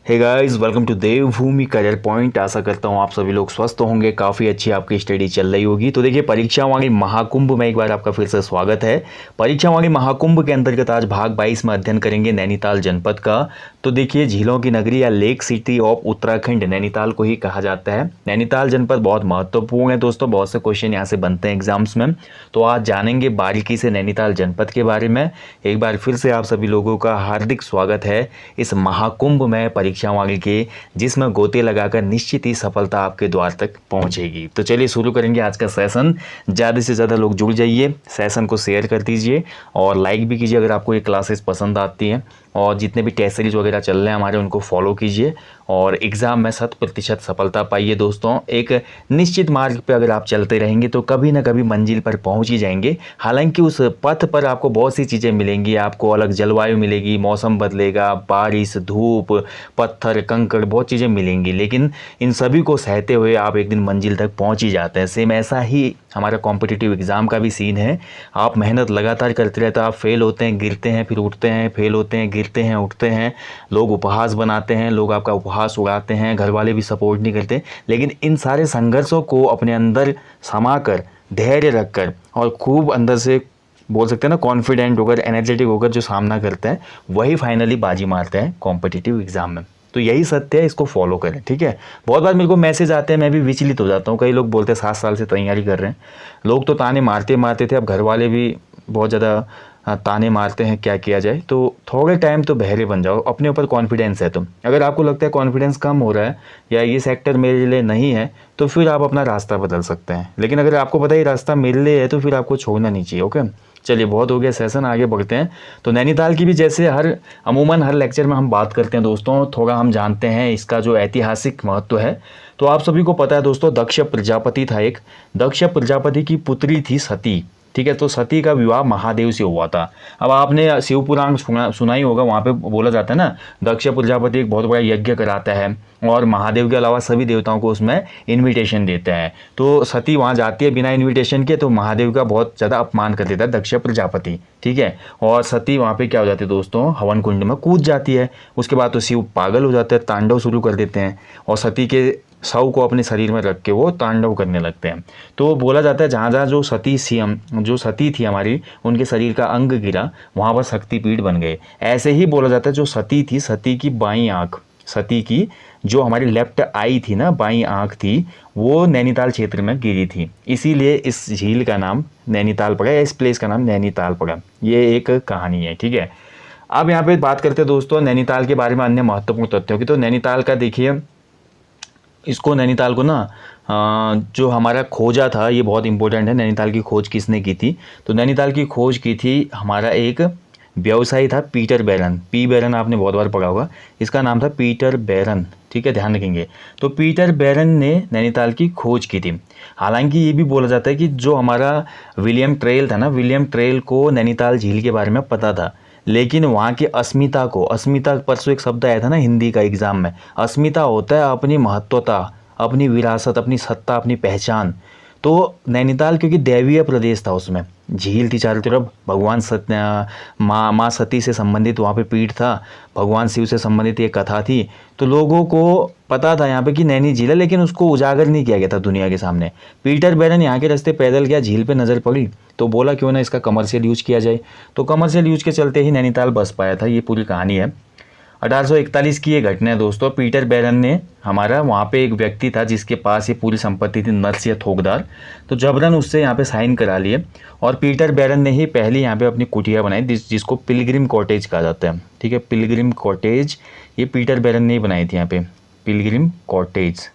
Hey guys, welcome to Devbhoomi career point. आशा करता हूँ आप सभी लोग स्वस्थ होंगे, काफ़ी अच्छी आपकी स्टडी चल रही होगी। तो देखिए, परीक्षा वाणी महाकुंभ में एक बार आपका फिर से स्वागत है। परीक्षा वाणी महाकुंभ के अंतर्गत आज भाग 22 में अध्ययन करेंगे नैनीताल जनपद का। तो देखिए, झीलों की नगरी या lake city of Uttarakhand Nainital को ही कहा जाता है। नैनीताल जनपद बहुत महत्वपूर्ण है दोस्तों, बहुत से क्वेश्चन यहाँ से बनते हैं एग्जाम्स में। तो आज जानेंगे बारीकी से नैनीताल जनपद के बारे में। एक बार फिर से आप सभी लोगों का हार्दिक स्वागत है इस महाकुंभ में परीक्षा वाणी के, जिसमें गोते लगाकर निश्चित ही सफलता आपके द्वार तक पहुंचेगी। तो चलिए शुरू करेंगे आज का सेशन। ज़्यादा से ज़्यादा लोग जुड़ जाइए, सेशन को शेयर कर दीजिए और लाइक भी कीजिए अगर आपको ये क्लासेस पसंद आती हैं। और जितने भी टेस्ट सीरीज वगैरह चल रहे हैं हमारे, उनको फॉलो कीजिए और एग्ज़ाम में 100% सफलता पाइए दोस्तों। एक निश्चित मार्ग पे अगर आप चलते रहेंगे तो कभी ना कभी मंजिल पर पहुंच ही जाएंगे। हालांकि उस पथ पर आपको बहुत सी चीज़ें मिलेंगी, आपको अलग जलवायु मिलेगी, मौसम बदलेगा, बारिश, धूप, पत्थर, कंकड़, बहुत चीज़ें मिलेंगी, लेकिन इन सभी को सहते हुए आप एक दिन मंजिल तक पहुंच ही जाते हैं। सेम ऐसा ही हमारा कॉम्पिटिटिव एग्ज़ाम का भी सीन है। आप मेहनत लगातार करते रहते हैं, आप फेल होते हैं, गिरते हैं, फिर उठते हैं, फेल होते हैं, गिरते हैं, उठते हैं। लोग उपहास बनाते हैं, लोग आपका उपहास उड़ाते हैं, घर वाले भी सपोर्ट नहीं करते, लेकिन इन सारे संघर्षों को अपने अंदर समा कर, धैर्य रखकर और खूब अंदर से बोल सकते हैं ना कॉन्फिडेंट होकर, एनर्जेटिक होकर जो सामना करते हैं, वही फाइनली बाजी मारते हैं कॉम्पिटिटिव एग्जाम में। तो यही सत्य है, इसको फॉलो करें, ठीक है। बहुत बार मेरे को मैसेज आते हैं, मैं भी विचलित हो जाता हूँ। कई लोग बोलते हैं 7 साल से तैयारी कर रहे हैं। लोग तो ताने मारते मारते थे, अब घर वाले भी बहुत ज़्यादा ताने मारते हैं, क्या किया जाए। तो थोड़े टाइम तो बहरे बन जाओ, अपने ऊपर कॉन्फिडेंस है। तुम अगर आपको लगता है कॉन्फिडेंस कम हो रहा है या ये सेक्टर मेरे लिए नहीं है, तो फिर आप अपना रास्ता बदल सकते हैं। लेकिन अगर आपको पता है ये रास्ता मेरे लिए है, तो फिर आपको छोड़ना नहीं चाहिए। ओके, चलिए बहुत हो गया सेशन, आगे बढ़ते हैं। तो नैनीताल की भी जैसे अमूमन हर लेक्चर में हम बात करते हैं दोस्तों, थोड़ा हम जानते हैं इसका जो ऐतिहासिक महत्व है। तो आप सभी को पता है दोस्तों, दक्ष प्रजापति था एक। दक्ष प्रजापति की पुत्री थी सती, ठीक है। तो सती का विवाह महादेव से हुआ था। अब आपने शिव पुराण सुना ही होगा, वहाँ पे बोला जाता है ना, दक्ष प्रजापति एक बहुत बड़ा यज्ञ कराता है और महादेव के अलावा सभी देवताओं को उसमें इनविटेशन देते हैं। तो सती वहाँ जाती है बिना इनविटेशन के, तो महादेव का बहुत ज़्यादा अपमान कर देता है दक्ष प्रजापति, ठीक है। और सती वहाँ पे क्या हो जाती है दोस्तों, हवन कुंड में कूद जाती है। उसके बाद तो शिव पागल हो जाते हैं, तांडव शुरू कर देते हैं और सती के शव को अपने शरीर में रख के वो तांडव करने लगते हैं। तो बोला जाता है जहाँ जहाँ जो सती थी हमारी, उनके शरीर का अंग गिरा, वहाँ पर शक्तिपीठ बन गए। ऐसे ही बोला जाता है जो सती थी, सती की बाईं आँख, सती की जो हमारी लेफ्ट आई थी ना, बाईं आँख थी, वो नैनीताल क्षेत्र में गिरी थी। इसीलिए इस झील का नाम नैनीताल पड़ा या इस प्लेस का नाम नैनीताल पड़ा। ये एक कहानी है, ठीक है। अब यहाँ पे बात करते हैं दोस्तों नैनीताल के बारे में अन्य महत्वपूर्ण तथ्यों की। तो नैनीताल का देखिए, इसको नैनीताल को ना जो हमारा खोजा था, ये बहुत इंपॉर्टेंट है। नैनीताल की खोज किसने की थी? तो नैनीताल की खोज की थी हमारा एक व्यवसायी था, पीटर बैरन। पी बैरन आपने बहुत बार पढ़ा होगा, इसका नाम था पीटर बैरन, ठीक है, ध्यान रखेंगे। तो पीटर बैरन ने नैनीताल की खोज की थी। हालांकि ये भी बोला जाता है कि जो हमारा विलियम ट्रेल था ना, विलियम ट्रेल को नैनीताल झील के बारे में पता था, लेकिन वहाँ की अस्मिता को, अस्मिता परसों एक शब्द आया था ना हिंदी का एग्जाम में, अस्मिता होता है अपनी महत्वता, अपनी विरासत, अपनी सत्ता, अपनी पहचान। तो नैनीताल क्योंकि दैवीय प्रदेश था, उसमें झील थी चारों तरफ, भगवान माँ सती से संबंधित वहाँ पे पीठ था, भगवान शिव से संबंधित एक कथा थी। तो लोगों को पता था यहाँ पे कि नैनी झील है, लेकिन उसको उजागर नहीं किया गया था दुनिया के सामने। पीटर बैरन यहाँ के रास्ते पैदल गया, झील पे नज़र पड़ी तो बोला क्यों ना इसका कमर्शियल यूज किया जाए। तो कमर्शियल यूज के चलते ही नैनीताल बस पाया था। ये पूरी कहानी है। 1841 की ये घटना है दोस्तों। पीटर बैरन ने, हमारा वहाँ पे एक व्यक्ति था जिसके पास ये पूरी संपत्ति थी, नरसिंह थोकदार, तो जबरन उससे यहाँ पे साइन करा लिए और पीटर बैरन ने ही पहली यहाँ पे अपनी कुटिया बनाई, जिसको पिलग्रिम कॉटेज कहा जाता है, ठीक है। पिलग्रिम कॉटेज ये पीटर बैरन ने ही बनाई थी यहाँ पे, पिलग्रिम कॉटेज।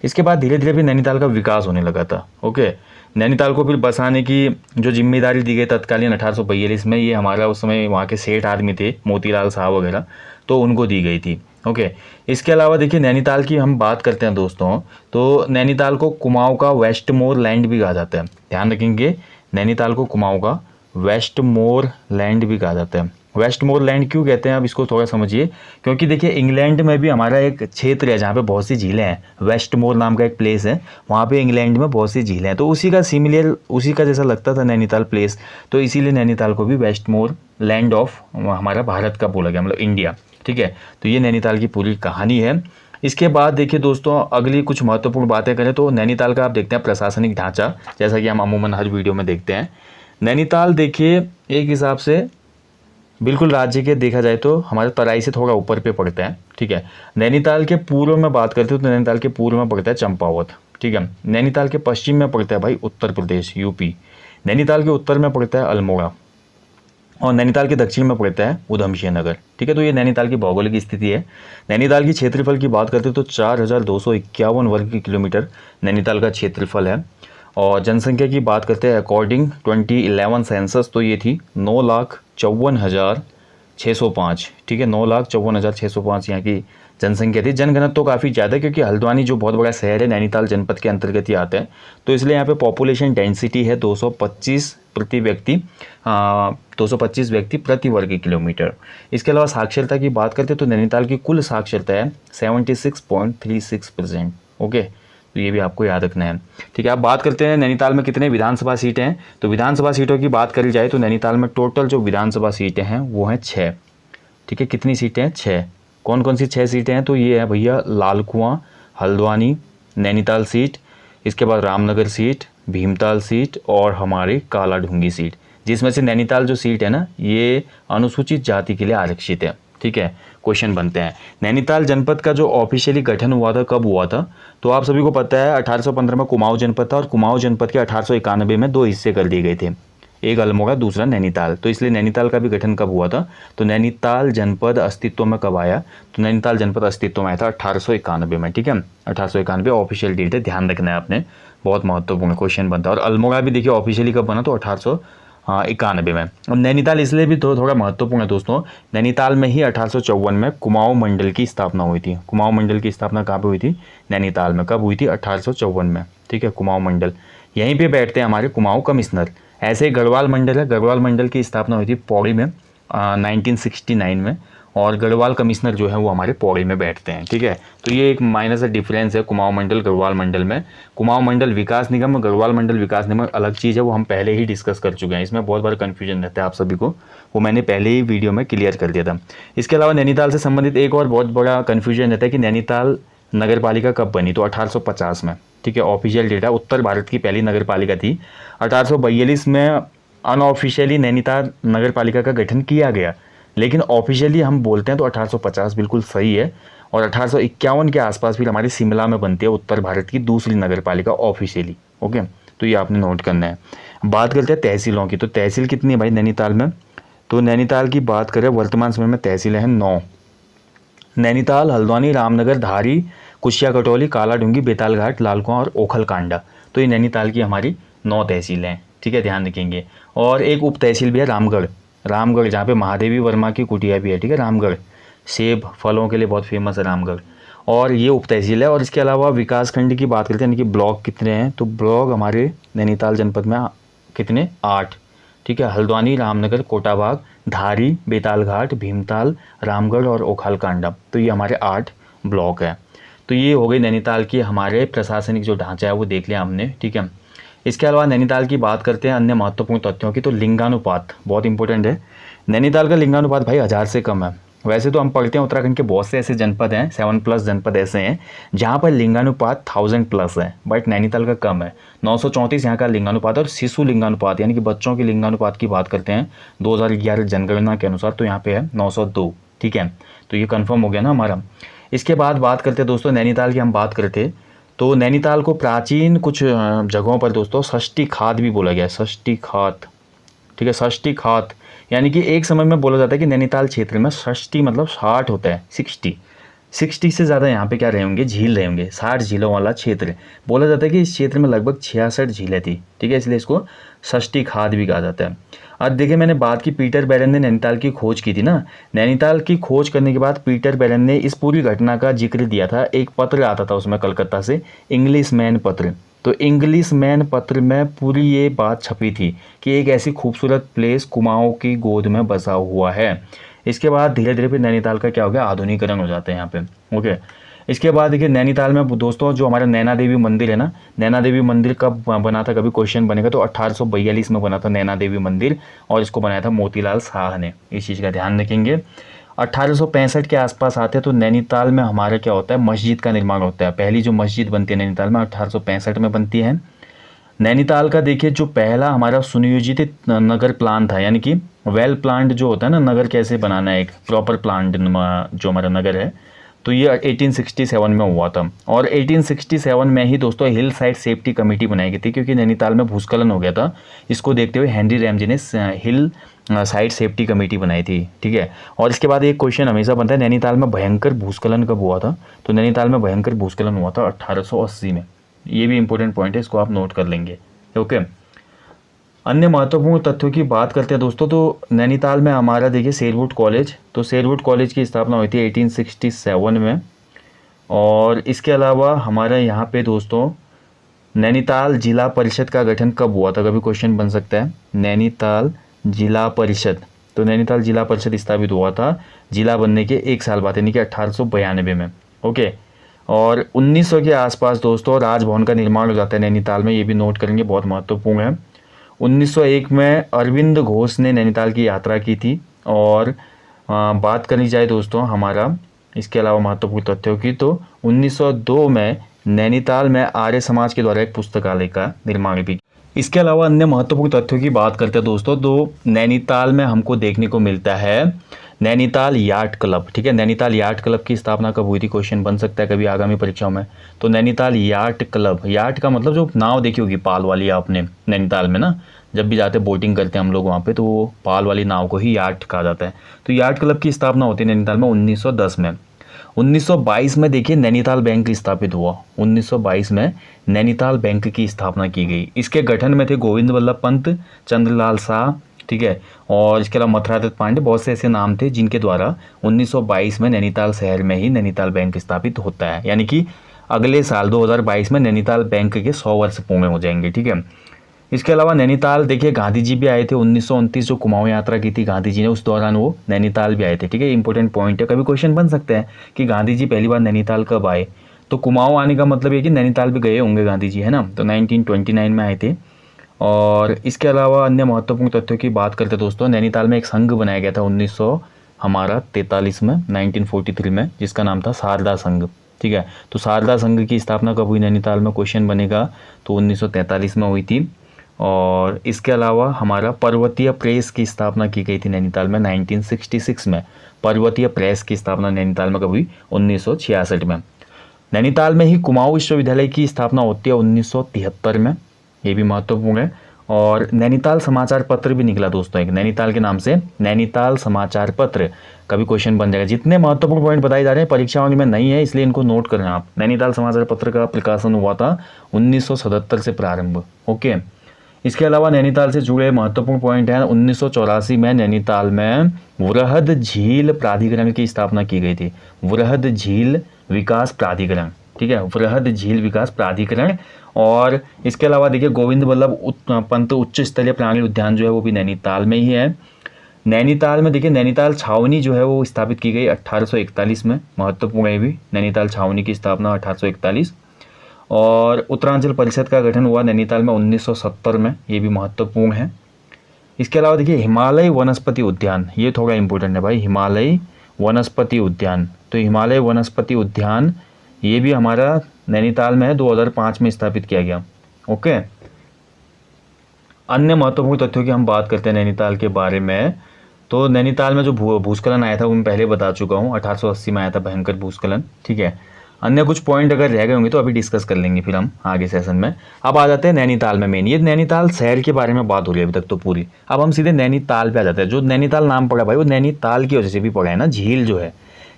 इसके बाद धीरे धीरे भी नैनीताल का विकास होने लगा था। ओके, नैनीताल को फिर बसाने की जो जिम्मेदारी दी गई तत्कालीन 1842 में, ये हमारा उस समय वहाँ के सेठ आदमी थे, मोतीलाल साहब वगैरह, तो उनको दी गई थी। ओके, इसके अलावा देखिए नैनीताल की हम बात करते हैं दोस्तों, तो नैनीताल को कुमाऊं का वेस्टमोर लैंड भी कहा जाता है। ध्यान रखेंगे, नैनीताल को कुमाऊं का वेस्टमोर लैंड भी कहा जाता है। वेस्टमोर लैंड क्यों कहते हैं, अब इसको थोड़ा समझिए। क्योंकि देखिए इंग्लैंड में भी हमारा एक क्षेत्र है जहाँ पे बहुत सी झीलें हैं, वेस्टमोर नाम का एक प्लेस है, वहाँ पे इंग्लैंड में बहुत सी झीलें हैं। तो उसी का सिमिलर, उसी का जैसा लगता था नैनीताल प्लेस, तो इसीलिए नैनीताल को भी वेस्टमोर लैंड ऑफ हमारा भारत का बोला गया, मतलब इंडिया। ठीक है, तो ये नैनीताल की पूरी कहानी है। इसके बाद देखिए दोस्तों, अगली कुछ महत्वपूर्ण बातें करें तो नैनीताल का आप देखते हैं प्रशासनिक ढांचा, जैसा कि हम अमूमन हर वीडियो में देखते हैं। नैनीताल देखिए एक हिसाब से बिल्कुल राज्य के देखा जाए तो हमारे तराई से थोड़ा ऊपर पे पड़ता है। ठीक है, नैनीताल के पूर्व में बात करते हो तो नैनीताल के पूर्व में पड़ता है चंपावत। ठीक है, नैनीताल के पश्चिम में पड़ता है भाई उत्तर प्रदेश यूपी, नैनीताल के उत्तर में पड़ता है अल्मोड़ा, और नैनीताल के दक्षिण में पड़ता है उधमसिंह नगर। ठीक है, तो ये नैनीताल की भौगोलिक स्थिति है। नैनीताल की क्षेत्रफल की बात करते हैं तो 4251 वर्ग किलोमीटर नैनीताल का क्षेत्रफल है। और जनसंख्या की बात करते हैं अकॉर्डिंग 2011 सेंसस, तो ये थी 9,54,605। ठीक है, 9,54,605 यहाँ की जनसंख्या थी। जनघनत्व तो काफ़ी ज़्यादा है क्योंकि हल्द्वानी जो बहुत बड़ा शहर है नैनीताल जनपद के अंतर्गत ही आता है, तो इसलिए यहाँ पे पॉपुलेशन डेंसिटी है 225 प्रति व्यक्ति 225 व्यक्ति प्रति वर्ग किलोमीटर। इसके अलावा साक्षरता की बात करते हैं तो नैनीताल की कुल साक्षरता है 76.36%। ओके, तो ये भी आपको याद रखना है। ठीक है, अब बात करते हैं नैनीताल में कितने विधानसभा सीटें हैं। तो विधानसभा सीटों की बात करी जाए तो नैनीताल में टोटल जो विधानसभा सीटें हैं वो हैं 6। ठीक है, कितनी सीटें हैं? 6। कौन कौन सी 6 सीटें हैं? तो ये है भैया लाल कुआं, हल्द्वानी, नैनीताल सीट, इसके बाद रामनगर सीट, भीमताल सीट और हमारी कालाढूंगी सीट, जिसमें से नैनीताल जो सीट है ना ये अनुसूचित जाति के लिए आरक्षित है। ठीक है, क्वेश्चन बनते हैं नैनीताल जनपद का जो ऑफिशियली गठन हुआ था कब हुआ था? तो आप सभी को पता है 1815 में कुमाऊं जनपद था और कुमाऊं जनपद के 1891 में 2 हिस्से कर दिए गए थे, एक अल्मोड़ा दूसरा नैनीताल। तो इसलिए नैनीताल का भी गठन कब हुआ था? तो नैनीताल जनपद अस्तित्व में कब आया? तो नैनीताल जनपद अस्तित्व में आया था 1891 में। ठीक है, 1891 ऑफिशियल डेट है, ध्यान रखना है आपने, बहुत महत्वपूर्ण क्वेश्चन बनता है। और अल्मोड़ा भी देखिए ऑफिशियली कब बना? तो 1891 में। अब नैनीताल इसलिए भी थोड़ा महत्वपूर्ण है दोस्तों, नैनीताल में ही 1854 में कुमाऊं मंडल की स्थापना हुई थी। कुमाऊं मंडल की स्थापना कहाँ पे हुई थी? नैनीताल में। कब हुई थी? 1854 में। ठीक है, कुमाऊं मंडल, यहीं पे बैठते हैं हमारे कुमाऊं कमिश्नर। ऐसे ही गढ़वाल मंडल है, गढ़वाल मंडल की स्थापना हुई थी पौड़ी में 1969 में, और गढ़वाल कमिश्नर जो है वो हमारे पौड़ी में बैठते हैं। ठीक है, तो ये एक माइनर सा डिफरेंस है कुमाऊं मंडल गढ़वाल मंडल में। कुमाऊं मंडल विकास निगम और गढ़वाल मंडल विकास निगम अलग चीज़ है, वो हम पहले ही डिस्कस कर चुके हैं। इसमें बहुत बार कन्फ्यूजन रहता है आप सभी को, वो मैंने पहले ही वीडियो में क्लियर कर दिया था। इसके अलावा नैनीताल से संबंधित एक और बहुत बड़ा कन्फ्यूजन रहता है कि नैनीताल नगर पालिका कब बनी? तो 1850 में। ठीक है, ऑफिशियल डेटा उत्तर भारत की पहली नगर पालिका थी। 1842 में अनऑफिशियली नैनीताल नगर पालिका का गठन किया गया, लेकिन ऑफिशियली हम बोलते हैं तो 1850 बिल्कुल सही है। और 1851 के आसपास फिर हमारी शिमला में बनती है उत्तर भारत की दूसरी नगर पालिका ऑफिशियली। ओके, तो ये आपने नोट करना है। बात करते हैं तहसीलों की, तो तहसील कितनी है भाई नैनीताल में? तो नैनीताल की बात करें वर्तमान समय में तहसीलें हैं 9। नैनीताल, हल्द्वानी, रामनगर, धारी, कुशिया कटौली, कालाढूंगी, बेतालघाट, लालकुआं और ओखलकांडा। तो ये नैनीताल की हमारी 9 तहसीलें हैं। ठीक है, ध्यान रखेंगे। और एक उप तहसील भी है रामगढ़, रामगढ़ जहाँ पे महादेवी वर्मा की कुटिया भी है। ठीक है, रामगढ़ सेब फलों के लिए बहुत फेमस है रामगढ़, और ये उप तहसील है। और इसके अलावा विकास खंड की बात करते हैं, यानी कि ब्लॉक कितने हैं? तो ब्लॉक हमारे नैनीताल जनपद में कितने? 8। ठीक है, हल्द्वानी, रामनगर, कोटाबाग, धारी, बेतालघाट, भीमताल, रामगढ़ और ओखलकांडा। तो ये हमारे 8 ब्लॉक है। तो ये हो गई नैनीताल की हमारे प्रशासनिक जो ढांचा है वो देख लिया हमने। ठीक है, इसके अलावा नैनीताल की बात करते हैं अन्य महत्वपूर्ण तथ्यों की, तो लिंगानुपात बहुत इंपॉर्टेंट है। नैनीताल का लिंगानुपात भाई 1000 से कम है। वैसे तो हम पढ़ते हैं उत्तराखंड के बहुत से ऐसे जनपद हैं, 7+ जनपद ऐसे हैं जहाँ पर लिंगानुपात 1000+ है, बट नैनीताल का कम है। 934 यहाँ का लिंगानुपात। और शिशु लिंगानुपात यानी कि बच्चों के लिंगानुपात की बात करते हैं 2011 जनगणना के अनुसार, तो यहाँ पे है 902। ठीक है, तो ये कन्फर्म हो गया ना हमारा। इसके बाद बात करते हैं दोस्तों नैनीताल की, हम बात करते तो नैनीताल को प्राचीन कुछ जगहों पर दोस्तों षष्ठी खात भी बोला गया है, षष्ठी खात। ठीक है, षष्ठी खात यानी कि एक समय में बोला जाता है कि नैनीताल क्षेत्र में षष्ठी मतलब 60 होता है, 60 से ज़्यादा यहाँ पे क्या रहे होंगे? झील रहे होंगे। 60 झीलों वाला क्षेत्र बोला जाता है कि इस क्षेत्र में लगभग 66 झीलें थी। ठीक है, इसलिए इसको षष्ठी खात भी कहा जाता है। अब देखिए, मैंने बात की पीटर बैरन ने नैनीताल की खोज की थी ना, नैनीताल की खोज करने के बाद पीटर बैरन ने इस पूरी घटना का जिक्र दिया था। एक पत्र आता था उसमें कलकत्ता से, इंग्लिशमैन पत्र। तो इंग्लिशमैन पत्र में पूरी ये बात छपी थी कि एक ऐसी खूबसूरत प्लेस कुमाऊं की गोद में बसा हुआ है। इसके बाद धीरे धीरे फिर नैनीताल का क्या हो गया? आधुनिकीकरण हो जाता है यहाँ पे। ओके, इसके बाद देखिए नैनीताल में दोस्तों जो हमारा नैना देवी मंदिर है ना, नैना देवी मंदिर कब बना था, कभी क्वेश्चन बनेगा तो 1842 में बना था नैना देवी मंदिर, और इसको बनाया था मोतीलाल शाह ने। इस चीज़ का ध्यान रखेंगे। 1865 के आसपास आते हैं तो नैनीताल में हमारा क्या होता है, मस्जिद का निर्माण होता है। पहली जो मस्जिद बनती है नैनीताल में 1865 में बनती है। नैनीताल का देखिए जो पहला हमारा सुनियोजित नगर प्लान था, यानी कि वेल प्लान्ड जो होता है ना, नगर कैसे बनाना है, एक प्रॉपर प्लान्ड जो हमारा नगर है, तो ये 1867 में हुआ था। और 1867 में ही दोस्तों हिल साइड सेफ्टी कमेटी बनाई गई थी, क्योंकि नैनीताल में भूस्खलन हो गया था। इसको देखते हुए हेनरी रैमजे ने हिल साइड सेफ्टी कमेटी बनाई थी, ठीक है। और इसके बाद एक क्वेश्चन हमेशा बनता है, नैनीताल में भयंकर भूस्खलन कब हुआ था, तो नैनीताल में भयंकर भूस्खलन हुआ था 1880 में। ये भी इंपॉर्टेंट पॉइंट है, इसको आप नोट कर लेंगे, ओके। अन्य महत्वपूर्ण तथ्यों की बात करते हैं दोस्तों, तो नैनीताल में हमारा देखिए शेरवुड कॉलेज, तो शेरवुड कॉलेज की स्थापना हुई थी 1867 में। और इसके अलावा हमारे यहाँ पे दोस्तों नैनीताल जिला परिषद का गठन कब हुआ था, कभी क्वेश्चन बन सकता है। नैनीताल जिला परिषद, तो नैनीताल जिला परिषद स्थापित हुआ था जिला बनने के 1 साल बाद, यानी कि 1892 में, ओके। और 1900 के आसपास दोस्तों राजभवन का निर्माण हो जाता है नैनीताल में, ये भी नोट करेंगे, बहुत महत्वपूर्ण है। 1901 में अरविंद घोष ने नैनीताल की यात्रा की थी। और बात करनी जाए दोस्तों हमारा इसके अलावा महत्वपूर्ण तथ्यों की, तो 1902 में नैनीताल में आर्य समाज के द्वारा एक पुस्तकालय का निर्माण भी। इसके अलावा अन्य महत्वपूर्ण तथ्यों की बात करते हैं दोस्तों, तो नैनीताल में हमको देखने को मिलता है नैनीताल याट क्लब, ठीक है। नैनीताल याट क्लब की स्थापना कब हुई थी, क्वेश्चन बन सकता है कभी आगामी परीक्षाओं में। तो नैनीताल याट क्लब, याट का मतलब जो नाव देखी होगी पाल वाली आपने नैनीताल में ना, जब भी जाते बोटिंग करते हैं हम लोग वहाँ पे, तो वो पाल वाली नाव को ही याट कहा जाता है। तो याट क्लब की स्थापना होती है नैनीताल में 1910 में। 1922 में देखिए नैनीताल बैंक स्थापित हुआ। 1922 में नैनीताल बैंक की स्थापना की गई। इसके गठन में थे गोविंद वल्लभ पंत, चंद्रलाल शाह, ठीक है, और इसके अलावा मथुरादत्त पांडे, बहुत से ऐसे नाम थे जिनके द्वारा 1922 में नैनीताल शहर में ही नैनीताल बैंक स्थापित होता है। यानी कि अगले साल 2022 में नैनीताल बैंक के 100 वर्ष पूर्ण हो जाएंगे, ठीक है। इसके अलावा नैनीताल देखिए गांधी जी भी आए थे 1929, जो कुमाऊं यात्रा की थी गांधी जी ने, उस दौरान वो नैनीताल भी आए थे, ठीक है। इंपॉर्टेंट पॉइंट है, कभी क्वेश्चन बन सकते हैं कि गांधी जी पहली बार नैनीताल कब आए, तो कुमाऊं आने का मतलब ये कि नैनीताल भी गए होंगे गांधी जी, है ना। तो 1929 में आए थे। और इसके अलावा अन्य महत्वपूर्ण तथ्यों की बात करते दोस्तों, नैनीताल में एक संघ बनाया गया था 1943 में, 1943 में, जिसका नाम था शारदा संघ, ठीक है। तो शारदा संघ की स्थापना कब हुई नैनीताल में, क्वेश्चन बनेगा, तो 1943 में हुई थी। और इसके अलावा हमारा पर्वतीय प्रेस की स्थापना की गई थी नैनीताल में 1966 में। पर्वतीय प्रेस की स्थापना नैनीताल में कब हुई, 1966 में। नैनीताल में ही कुमाऊं विश्वविद्यालय की स्थापना होती है 1973 में, ये भी महत्वपूर्ण है। और नैनीताल समाचार पत्र भी निकला दोस्तों एक, नैनीताल के नाम से नैनीताल समाचार पत्र, कभी क्वेश्चन बन जाएगा। जितने महत्वपूर्ण पॉइंट बताए जा रहे हैं परीक्षाओं में नहीं है, इसलिए इनको नोट करें आप। नैनीताल समाचार पत्र का प्रकाशन हुआ था 1977 से प्रारंभ, ओके। इसके अलावा नैनीताल से जुड़े महत्वपूर्ण पॉइंट हैं, 1984 में नैनीताल में वृहद झील प्राधिकरण की स्थापना की गई थी। वृहद झील विकास प्राधिकरण, ठीक है, वृहद झील विकास प्राधिकरण। और इसके अलावा देखिए गोविंद वल्लभ पंत उच्च स्तरीय प्राणी उद्यान जो है वो भी नैनीताल में ही है। नैनीताल में देखिए नैनीताल छावनी जो है वो स्थापित की गई 1841 में, महत्वपूर्ण है भी, नैनीताल छावनी की स्थापना 1841। और उत्तरांचल परिषद का गठन हुआ नैनीताल में 1970 में, ये भी महत्वपूर्ण है। इसके अलावा देखिए हिमालय वनस्पति उद्यान, ये थोड़ा इंपॉर्टेंट है भाई, हिमालय वनस्पति उद्यान। तो हिमालय वनस्पति उद्यान ये भी हमारा नैनीताल में है, 2005 में स्थापित किया गया, ओके। अन्य महत्वपूर्ण तथ्यों की हम बात करते हैं नैनीताल के बारे में, तो नैनीताल में जो भूस्खलन आया था वो मैं पहले बता चुका हूँ, 1880 में आया था भयंकर भूस्खलन, ठीक है। अन्य कुछ पॉइंट अगर रह गए होंगे तो अभी डिस्कस कर लेंगे फिर हम आगे सेशन में। अब आ जाते हैं नैनीताल में मेन, ये नैनीताल शहर के बारे में बात हो रही है अभी तक तो पूरी। अब हम सीधे नैनीताल पे आ जाते हैं। जो नैनीताल नाम पड़ा भाई वो नैनीताल की वजह से भी पड़ा है ना, झील जो है,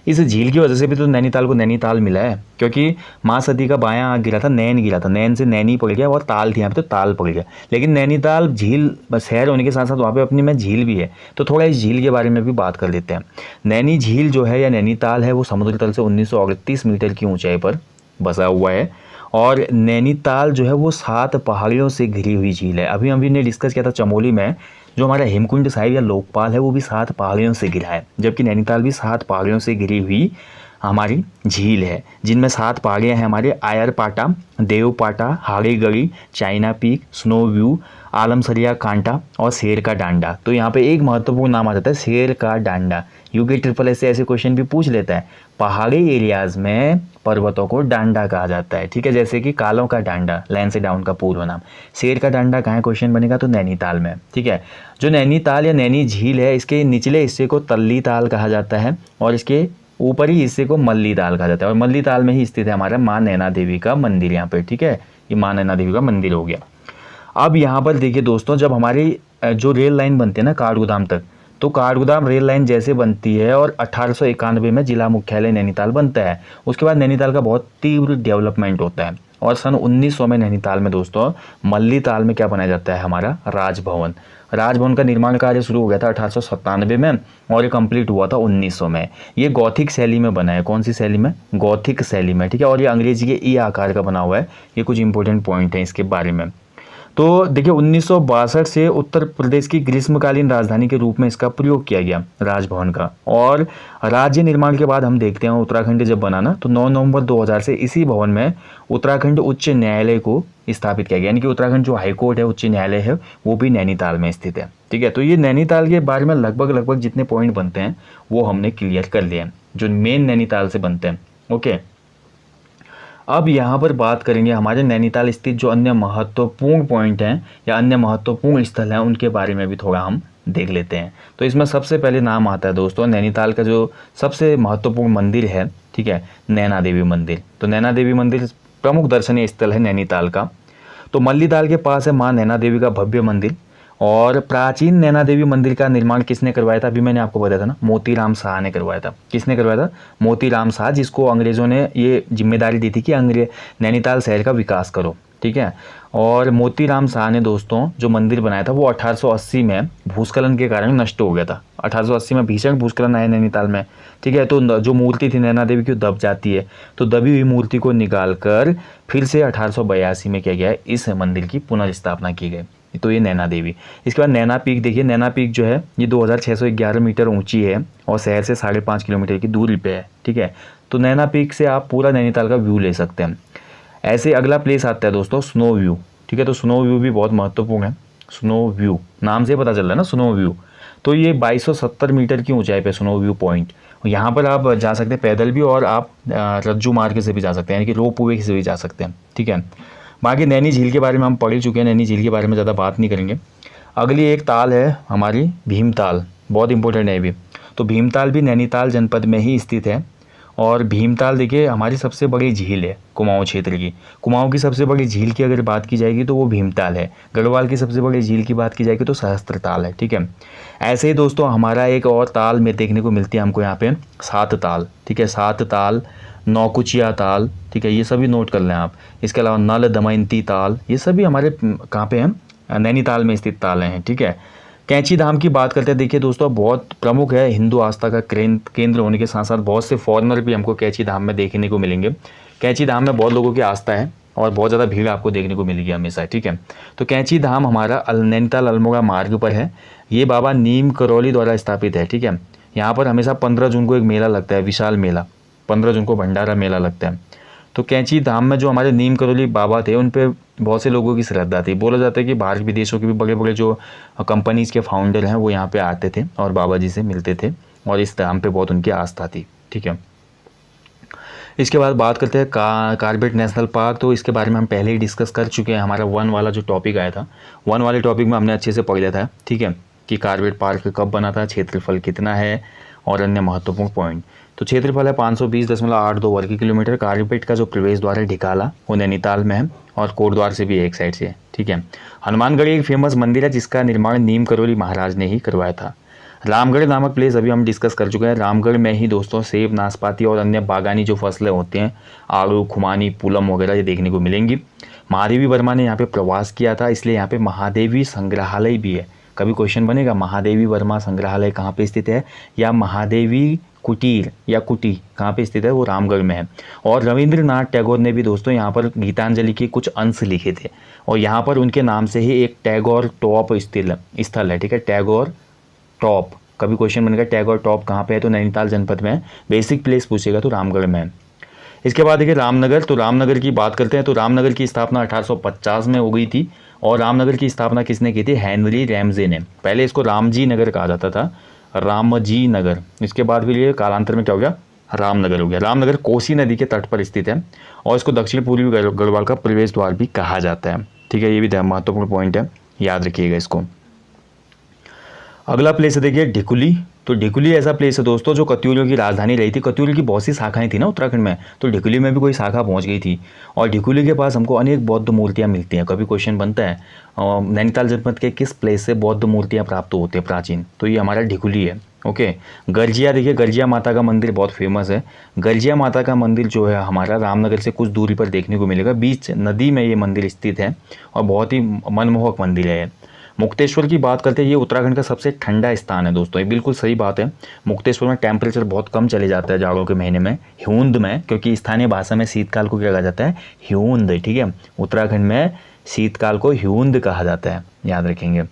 इस झील की वजह से भी तो नैनीताल को नैनीताल मिला है, क्योंकि महासती का बायां आग गिरा था, नैन गिरा था, नैन से नैनी पड़ गया और ताल थी यहाँ पे तो ताल पड़ गया। लेकिन नैनीताल झील शहर होने के साथ साथ वहाँ पे अपनी में झील भी है, तो थोड़ा इस झील के बारे में भी बात कर लेते हैं। नैनी झील जो है या नैनीताल है वो समुद्र तल से 1938 मीटर की ऊंचाई पर बसा हुआ है। और नैनीताल जो है वो 7 पहाड़ियों से घिरी हुई झील है। अभी ने डिस्कस किया था चमोली में, जो हमारा हेमकुंड साहिब या लोकपाल है वो भी 7 पहाड़ियों से घिरा है, जबकि नैनीताल भी 7 पहाड़ियों से घिरी हुई हमारी झील है, जिनमें 7 पहाड़ियाँ हैं हमारे आयरपाटा, देवपाटा, हाड़ीगढ़ी, चाइना पीक, स्नो व्यू, आलमसरिया कांटा और शेर का डांडा। तो यहाँ पे एक महत्वपूर्ण नाम आ जाता है शेर का डांडा। यूपी ट्रिपल एस से ऐसे क्वेश्चन भी पूछ लेता है। पहाड़ी एरियाज में पर्वतों को डांडा कहा जाता है, ठीक है, जैसे कि कालों का डांडा, लैंसडाउन का पूर्व नाम। शेर का डांडा कहाँ क्वेश्चन बनेगा, तो नैनीताल में, ठीक है। जो नैनीताल या नैनी झील है, इसके निचले हिस्से को तल्ली ताल कहा जाता है और इसके ऊपरी हिस्से को मल्ली ताल कहा जाता है। और मल्ली ताल में ही स्थित है हमारा माँ नैना देवी का मंदिर यहाँ पे, ठीक है। ये माँ नैना देवी का मंदिर हो गया। अब यहाँ पर देखिए दोस्तों, जब हमारी जो रेल लाइन बनती है ना काठगोदाम तक, तो काठगोदाम रेल लाइन जैसे बनती है और 1891 में जिला मुख्यालय नैनीताल बनता है, उसके बाद नैनीताल का बहुत तीव्र डेवलपमेंट होता है और सन 1900 में नैनीताल में दोस्तों मल्ली ताल में क्या बनाया जाता है, हमारा राजभवन। राजभवन का निर्माण कार्य शुरू हो गया था 1897 में और ये कंप्लीट हुआ था 1900 में। ये गौथिक शैली में बना है। कौन सी शैली में, गौथिक शैली में, ठीक है। और ये अंग्रेजी के ई आकार का बना हुआ है। ये कुछ इंपॉर्टेंट पॉइंट है इसके बारे में। तो देखिए 1962 से उत्तर प्रदेश की ग्रीष्मकालीन राजधानी के रूप में इसका प्रयोग किया गया राजभवन का। और राज्य निर्माण के बाद हम देखते हैं उत्तराखंड जब बना ना, तो 9 नवंबर 2000 से इसी भवन में उत्तराखंड उच्च न्यायालय को स्थापित किया गया। यानी कि उत्तराखंड जो हाईकोर्ट है, उच्च न्यायालय है, वो भी नैनीताल में स्थित है, ठीक है। तो ये नैनीताल के बारे में लगभग जितने पॉइंट बनते हैं वो हमने क्लियर कर लिए हैं, जो मेन नैनीताल से बनते हैं, ओके। अब यहाँ पर बात करेंगे हमारे नैनीताल स्थित जो अन्य महत्वपूर्ण पॉइंट हैं या अन्य महत्वपूर्ण स्थल हैं, उनके बारे में भी थोड़ा हम देख लेते हैं। तो इसमें सबसे पहले नाम आता है दोस्तों नैनीताल का जो सबसे महत्वपूर्ण मंदिर है, ठीक है, नैना देवी मंदिर। तो नैना देवी मंदिर प्रमुख दर्शनीय स्थल है नैनीताल का। तो मल्लीताल के पास है माँ नैना देवी का भव्य मंदिर। और प्राचीन नैना देवी मंदिर का निर्माण किसने करवाया था, अभी मैंने आपको बताया था ना, मोतीराम शाह ने करवाया था। किसने करवाया था, मोतीराम शाह, जिसको अंग्रेज़ों ने ये जिम्मेदारी दी थी कि नैनीताल शहर का विकास करो, ठीक है। और मोतीराम शाह ने दोस्तों जो मंदिर बनाया था वो 1880 में भूस्खलन के कारण नष्ट हो गया था। 1880 में भीषण भूस्खलन आया नैनीताल में, ठीक है। तो जो मूर्ति थी नैना देवी की दब जाती है, तो दबी हुई मूर्ति को निकाल कर फिर से 1882 में किया गया, इस मंदिर की पुनर्स्थापना की गई। तो ये नैना देवी। इसके बाद नैना पीक देखिए, नैना पीक जो है ये 2611 मीटर ऊंची है और शहर से 5.5 किलोमीटर की दूरी पे है, ठीक है। तो नैना पीक से आप पूरा नैनीताल का व्यू ले सकते हैं। ऐसे अगला प्लेस आता है दोस्तों स्नो व्यू, ठीक है। तो स्नो व्यू भी बहुत महत्वपूर्ण है। स्नो व्यू नाम से पता चल रहा है ना, स्नो व्यू। तो ये 2270 मीटर की ऊंचाई पे स्नो व्यू पॉइंट। यहाँ पर आप जा सकते हैं पैदल भी और आप रज्जू मार्ग से भी जा सकते हैं, यानी कि रोप वे से भी जा सकते हैं, ठीक है। बाकी नैनी झील के बारे में हम पढ़ ही चुके हैं, नैनी झील के बारे में ज़्यादा बात नहीं करेंगे। अगली एक ताल है हमारी भीमताल, बहुत इंपॉर्टेंट है भी। तो भीमताल भी नैनीताल जनपद में ही स्थित है। और भीमताल देखिए हमारी सबसे बड़ी झील है कुमाऊं क्षेत्र की। कुमाऊं की सबसे बड़ी झील की अगर बात की जाएगी तो वो भीमताल है। गढ़वाल की सबसे बड़ी झील की बात की जाएगी तो सहस्त्रताल है, ठीक है। ऐसे ही दोस्तों हमारा एक और ताल में देखने को मिलती है हमको यहाँ पे, 7 ताल, ठीक है। 7 ताल, नौकुचिया ताल, ठीक है, ये सभी नोट कर लें आप। इसके अलावा नल दमयंती ताल, ये सभी हमारे कहाँ पे हैं, नैनीताल में स्थित ताल हैं, ठीक है। कैंची धाम की बात करते हैं, देखिए दोस्तों बहुत प्रमुख है, हिंदू आस्था का केंद्र होने के साथ साथ बहुत से फॉरेनर भी हमको कैंची धाम में देखने को मिलेंगे। कैंची धाम में बहुत लोगों की आस्था है और बहुत ज़्यादा भीड़ आपको देखने को मिलेगी हमेशा, ठीक है। तो कैंची धाम हमारा नैनीताल अल्मोड़ा मार्ग पर है। ये बाबा नीम करौली द्वारा स्थापित है, ठीक है। यहाँ पर हमेशा 15 जून को एक मेला लगता है, विशाल मेला, 15 जून को भंडारा मेला लगता है। तो कैंची धाम में जो हमारे नीम करौली बाबा थे उन पे बहुत से लोगों की श्रद्धा थी। बोला जाता है कि बाहर विदेशों के भी बड़े बड़े जो कंपनीज़ के फाउंडर हैं वो यहाँ पे आते थे और बाबा जी से मिलते थे और इस धाम पे बहुत उनकी आस्था थी, ठीक है। इसके बाद बात करते हैं कार्बेट नेशनल पार्क। तो इसके बारे में हम पहले ही डिस्कस कर चुके हैं। हमारा 1 वाला जो टॉपिक आया था, 1 वाले टॉपिक में हमने अच्छे से पढ़ लिया था, ठीक है, कि कार्बेट पार्क कब बना था, क्षेत्रफल कितना है और अन्य महत्वपूर्ण पॉइंट। तो क्षेत्रफल है 520.82 वर्ग किलोमीटर। कार्बेट का जो प्रवेश द्वार है ढिकाला, वो नैनीताल में है और कोटद्वार से भी एक साइड से है, ठीक है। हनुमानगढ़ी एक फेमस मंदिर है जिसका निर्माण नीम करौली महाराज ने ही करवाया था। रामगढ़ नामक प्लेस अभी हम डिस्कस कर चुके हैं। रामगढ़ में ही दोस्तों सेब, नाशपाती और अन्य बागानी जो फसलें होती हैं, आड़ू, खुमानी, पूलम वगैरह, ये देखने को मिलेंगी। महादेवी वर्मा ने यहाँ पे प्रवास किया था, इसलिए यहाँ पे महादेवी संग्रहालय भी है। कभी क्वेश्चन बनेगा महादेवी वर्मा संग्रहालय कहाँ पे स्थित है, या महादेवी कुटीर या कुटी कहाँ पे स्थित है, वो रामगढ़ में है। और रविंद्रनाथ टैगोर ने भी दोस्तों यहाँ पर गीतांजलि के कुछ अंश लिखे थे और यहाँ पर उनके नाम से ही एक टैगोर टॉप स्थल है, ठीक है, टैगोर टॉप, कभी क्वेश्चन बनेगा टैगोर टॉप कहाँ पे है, तो नैनीताल जनपद में है। बेसिक प्लेस पूछेगा तो रामगढ़ में है। इसके बाद देखिए रामनगर, तो रामनगर की बात करते हैं तो रामनगर की स्थापना 1850 में हो गई थी। और रामनगर की स्थापना किसने की थी? हेनरी रैमजे ने। पहले इसको रामजी नगर कहा जाता था, रामजी नगर। इसके बाद फिर ये कालांतर में क्या हो गया? रामनगर हो गया। रामनगर कोसी नदी के तट पर स्थित है और इसको दक्षिण पूर्वी गढ़वाल का प्रवेश द्वार भी कहा जाता है। ठीक है, ये भी महत्वपूर्ण पॉइंट है, याद रखिएगा इसको। अगला प्लेस है देखिए ढिकुली। तो ढिकुली ऐसा प्लेस है दोस्तों जो कत्यूरियों की राजधानी रही थी। कत्यूरी की बहुत सी शाखाएं थी ना उत्तराखंड में, तो ढिकुली में भी कोई शाखा पहुंच गई थी। और ढिकुली के पास हमको अनेक बौद्ध मूर्तियां मिलती हैं। कभी क्वेश्चन बनता है नैनीताल जनपद के किस प्लेस से बौद्ध मूर्तियां प्राप्त होती हैं प्राचीन, तो ये हमारा ढिकुली है। ओके, गर्जिया देखिए, गर्जिया माता का मंदिर बहुत फेमस है। गर्जिया माता का मंदिर जो है हमारा रामनगर से कुछ दूरी पर देखने को मिलेगा। बीच नदी में ये मंदिर स्थित है और बहुत ही मनमोहक मंदिर है। मुक्तेश्वर की बात करते हैं, ये उत्तराखंड का सबसे ठंडा स्थान है दोस्तों। ये बिल्कुल सही बात है। मुक्तेश्वर में टेम्परेचर बहुत कम चले जाता है जाड़ों के महीने में, ह्यूंद में, क्योंकि स्थानीय भाषा में शीतकाल को क्या कहा जाता है? ह्यूंद। ठीक है, उत्तराखंड में शीतकाल को ह्यूंद कहा जाता है, याद रखेंगे।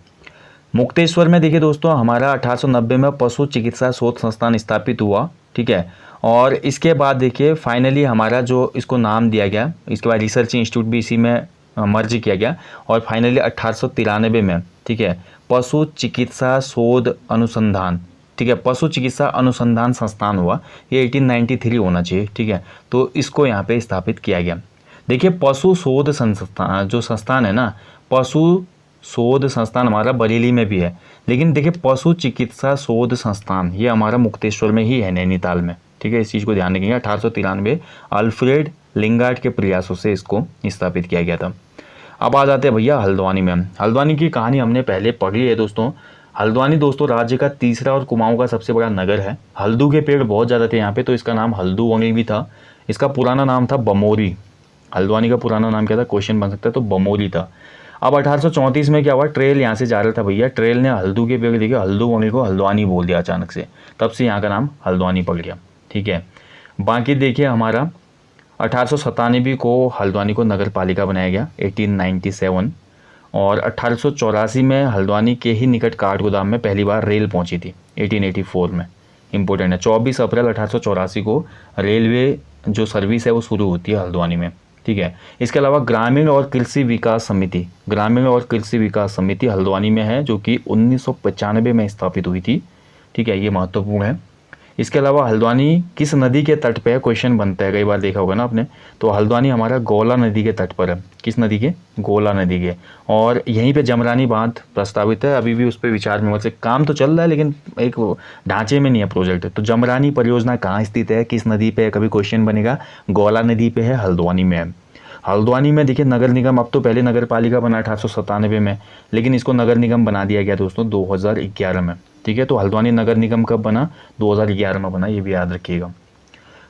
मुक्तेश्वर में देखिए दोस्तों हमारा 1890 में पशु चिकित्सा शोध संस्थान स्थापित हुआ। ठीक है, और इसके बाद देखिए फाइनली हमारा जो इसको नाम दिया गया, इसके बाद रिसर्च इंस्टीट्यूट भी इसी में मर्ज किया गया और फाइनली 1893 में, ठीक है, पशु चिकित्सा शोध अनुसंधान, ठीक है, पशु चिकित्सा अनुसंधान संस्थान हुआ। ये 1893 होना चाहिए। ठीक है, तो इसको यहाँ पे स्थापित किया गया। देखिए पशु शोध संस्थान जो संस्थान है ना, पशु शोध संस्थान हमारा बरेली में भी है, लेकिन देखिए पशु चिकित्सा शोध संस्थान ये हमारा मुक्तेश्वर में ही है, नैनीताल में। ठीक है, इस चीज़ को ध्यान रखेंगे। 1893 अल्फ्रेड लिंगार्ड के प्रयासों से इसको स्थापित किया गया था। अब आ जाते हैं भैया हल्द्वानी में। हल्द्वानी की कहानी हमने पहले पढ़ी है दोस्तों। हल्द्वानी दोस्तों राज्य का तीसरा और कुमाऊं का सबसे बड़ा नगर है। हल्दू के पेड़ बहुत ज़्यादा थे यहाँ पे, तो इसका नाम हल्दू वनी भी था। इसका पुराना नाम था बमोरी। हल्द्वानी का पुराना नाम क्या था? क्वेश्चन बन सकता है, तो बमोरी था। अब 1834 में क्या हुआ? ट्रेल यहाँ से जा रहा था भैया, ट्रेल ने हल्दू के पेड़ देखे, हल्दू वनी को हल्द्वानी बोल दिया अचानक से, तब से यहाँ का नाम हल्द्वानी पड़ गया। ठीक है, बाकी देखिए हमारा 1897 को हल्द्वानी को नगर पालिका बनाया गया 1897, और 1884 में हल्द्वानी के ही निकट काठगोदाम में पहली बार रेल पहुंची थी 1884 में। इंपॉर्टेंट है, 24 अप्रैल 1884 को रेलवे जो सर्विस है वो शुरू होती है हल्द्वानी में। ठीक है, इसके अलावा ग्रामीण और कृषि विकास समिति, ग्रामीण और कृषि विकास समिति हल्द्वानी में है, जो कि 1995 में स्थापित हुई थी। ठीक है, ये महत्वपूर्ण है। इसके अलावा हल्द्वानी किस नदी के तट पे है? क्वेश्चन बनता है, कई बार देखा होगा ना आपने। तो हल्द्वानी हमारा गोला नदी के तट पर है। किस नदी के? गोला नदी के। और यहीं पे जमरानी बांध प्रस्तावित है, अभी भी उस पर विचार विमर्श काम तो चल रहा है, लेकिन एक ढांचे में नहीं है प्रोजेक्ट। तो जमरानी परियोजना कहाँ स्थित है, किस नदी पे है? कभी क्वेश्चन बनेगा, गोला नदी पे है, हल्द्वानी में है। हल्द्वानी में देखिए नगर निगम, अब तो पहले नगर पालिका बना 1897 में, लेकिन इसको नगर निगम बना दिया गया दोस्तों 2011 में। ठीक है, तो हल्द्वानी नगर निगम कब बना? 2011 में बना, ये भी याद रखिएगा।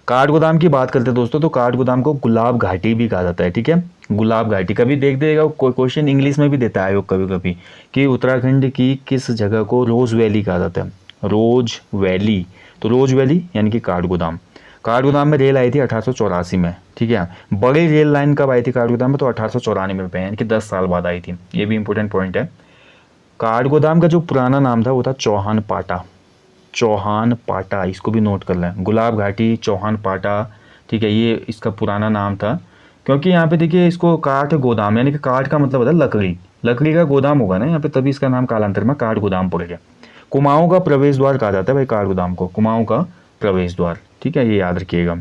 काठगोदाम की बात करते हैं दोस्तों, तो काठगोदाम को गुलाब घाटी भी कहा जाता है। ठीक है, गुलाब घाटी। कभी देख देगा कोई क्वेश्चन इंग्लिश में भी देता है आयोग कभी कभी, कि उत्तराखंड की किस जगह को रोज वैली कहा जाता है? रोज वैली। तो रोज वैली यानी कि काठगोदाम। काठगोदाम में रेल आई थी 1884 में। ठीक है, बड़ी रेल लाइन कब आई थी काठगोदाम में? तो 1894 में, यानी कि 10 साल बाद आई थी। ये भी इंपॉर्टेंट पॉइंट है। काठगोदाम का जो पुराना नाम था वो था चौहान पाटा। चौहान पाटा, इसको भी नोट कर लें। गुलाब घाटी, चौहान पाटा, ठीक है, ये इसका पुराना नाम था। क्योंकि यहाँ पे देखिए इसको काठ गोदाम, यानी कि काठ का मतलब होता है लकड़ी, लकड़ी का गोदाम होगा ना यहाँ पे, तभी इसका नाम कालांतर में काठ गोदाम पड़ गया। कुमाऊं का प्रवेश द्वार कहा जाता है भाई काठगोदाम को, कुमाऊं का प्रवेश द्वार। ठीक है, ये याद रखिएगा।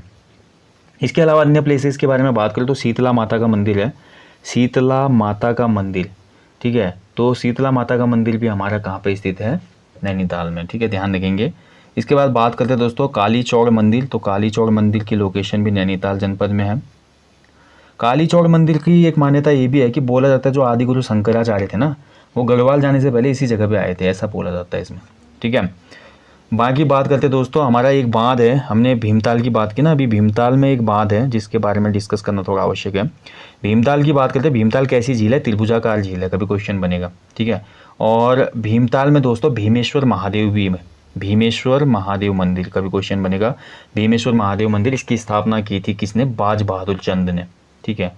इसके अलावा अन्य प्लेसेस के बारे में बात करें तो शीतला माता का मंदिर है। शीतला माता का मंदिर, ठीक है, तो शीतला माता का मंदिर भी हमारा कहाँ पे स्थित है? नैनीताल में। ठीक है, ध्यान रखेंगे। इसके बाद बात करते हैं दोस्तों काली चौड़ मंदिर। तो काली चौड़ मंदिर की लोकेशन भी नैनीताल जनपद में है। काली चौड़ मंदिर की एक मान्यता ये भी है कि बोला जाता है जो आदि गुरु शंकराचार्य थे ना, वो गढ़वाल जाने से पहले इसी जगह पे आए थे, ऐसा बोला जाता है इसमें। ठीक है, बाकी बात करते हैं दोस्तों, हमारा एक बांध है, हमने भीमताल की बात की ना, अभी भीमताल में एक बांध है जिसके बारे में डिस्कस करना थोड़ा आवश्यक है। भीमताल की बात करते हैं। भीमताल कैसी झील है? त्रिभुजाकार झील है, कभी क्वेश्चन बनेगा। ठीक है, और भीमताल में दोस्तों भीमेश्वर महादेव भी है, भीमेश्वर महादेव मंदिर, कभी क्वेश्चन बनेगा। भीमेश्वर महादेव मंदिर, इसकी स्थापना की थी किसने? बाज बहादुर चंद ने। ठीक है,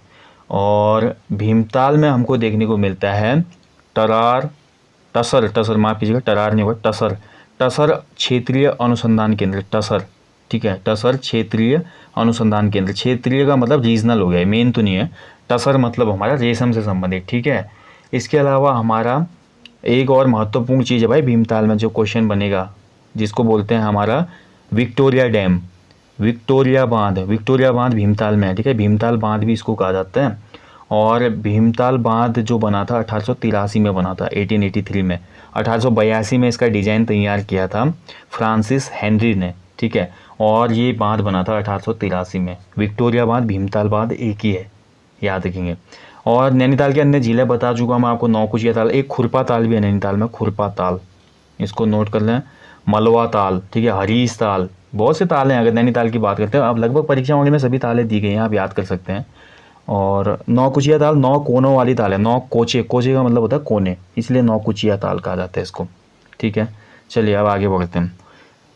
और भीमताल में हमको देखने को मिलता है टरार, टसर, टसर माफ कीजिएगा, टरार नहीं होगा, टसर, टसर क्षेत्रीय अनुसंधान केंद्र, टसर, ठीक है, टसर क्षेत्रीय अनुसंधान केंद्र। क्षेत्रीय का मतलब रीजनल हो गया, मेन तो नहीं है। टसर मतलब हमारा रेशम से संबंधित, ठीक है। इसके अलावा हमारा एक और महत्वपूर्ण चीज़ है भाई भीमताल में जो क्वेश्चन बनेगा, जिसको बोलते हैं हमारा विक्टोरिया डैम, विक्टोरिया बांध। विक्टोरिया बांध भीमताल में है, ठीक है, भीमताल बांध भी इसको कहा जाता है। और भीमताल बांध जो बना था 1883 में बना था, 1883 में। 1882 में इसका डिज़ाइन तैयार किया था फ्रांसिस हेनरी ने, ठीक है। और ये बांध बना था 1883 में। विक्टोरिया बांध भीमताल बांध एक ही है, याद रखेंगे। और नैनीताल के अन्य झीलें बता चुका मैं आपको, नौकुचिया ताल, एक खुरपा ताल भी है नैनीताल में, खुरपा ताल, इसको नोट कर लें। मलवा ताल, ठीक है, हरीश ताल, बहुत से ताल हैं। अगर नैनीताल की बात करते हैं, आप लगभग परीक्षा में सभी तालें दी गई हैं, आप याद कर सकते हैं। और नौकुचिया ताल 9 कोनों वाली ताल है, 9 कोचे, कोचे का मतलब होता है कोने, इसलिए नौकुचिया ताल कहा जाता है इसको, ठीक है। चलिए अब आगे बढ़ते हैं।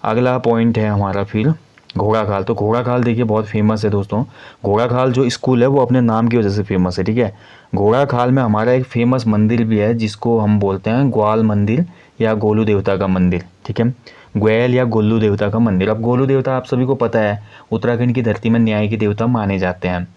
अगला पॉइंट है हमारा फिर घोड़ा खाल। तो घोड़ा खाल देखिए बहुत फेमस है दोस्तों। घोड़ा खाल जो स्कूल है वो अपने नाम की वजह से फेमस है, ठीक है। घोड़ा खाल में हमारा एक फेमस मंदिर भी है जिसको हम बोलते हैं ग्वाल मंदिर या गोलू देवता का मंदिर, ठीक है, ग्वाल या गोलू देवता का मंदिर। अब गोलू देवता आप सभी को पता है उत्तराखंड की धरती में न्याय के देवता माने जाते हैं।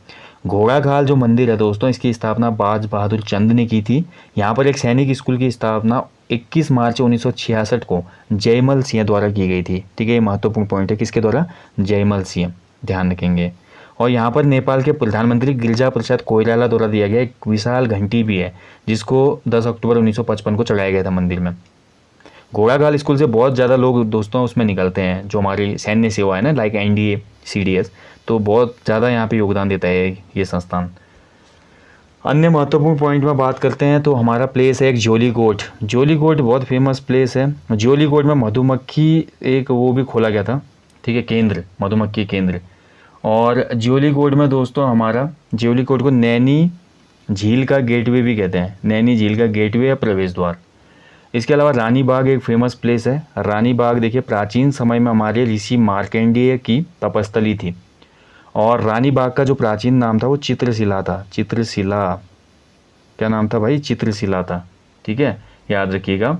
घोड़ा खाल जो मंदिर है दोस्तों, इसकी स्थापना बाज बहादुर चंद ने की थी। यहाँ पर एक सैनिक स्कूल की स्थापना 21 मार्च 1966 को जयमल सिंह द्वारा की गई थी, ठीक है। ये महत्वपूर्ण पॉइंट है, किसके द्वारा? जयमल सिंह, ध्यान रखेंगे। और यहाँ पर नेपाल के प्रधानमंत्री गिरिजा प्रसाद कोइराला द्वारा दिया गया एक विशाल घंटी भी है, जिसको 10 अक्टूबर 1955 को चढ़ाया गया था मंदिर में। घोड़ाखाल स्कूल से बहुत ज़्यादा लोग दोस्तों उसमें निकलते हैं, जो हमारी सैन्य सेवा है ना, लाइक NDA CDS, तो बहुत ज़्यादा यहाँ पे योगदान देता है ये संस्थान। अन्य महत्वपूर्ण पॉइंट में बात करते हैं तो हमारा प्लेस है एक जोलीकोट। जोलीकोट बहुत फेमस प्लेस है। जोलीकोट में मधुमक्खी एक वो भी खोला गया था, ठीक है, केंद्र, मधुमक्खी केंद्र। और जोलीकोट में दोस्तों हमारा जोलीकोट को नैनी झील का गेटवे भी कहते हैं, नैनी झील का गेटवे या प्रवेश द्वार। इसके अलावा रानी बाग एक फेमस प्लेस है। रानी बाग देखिए प्राचीन समय में हमारे ऋषि मार्कंडेय की तपस्थली थी। और रानी बाग का जो प्राचीन नाम था वो चित्रशिला था, चित्रशिला, क्या नाम था भाई? चित्रशिला था, ठीक है, याद रखिएगा।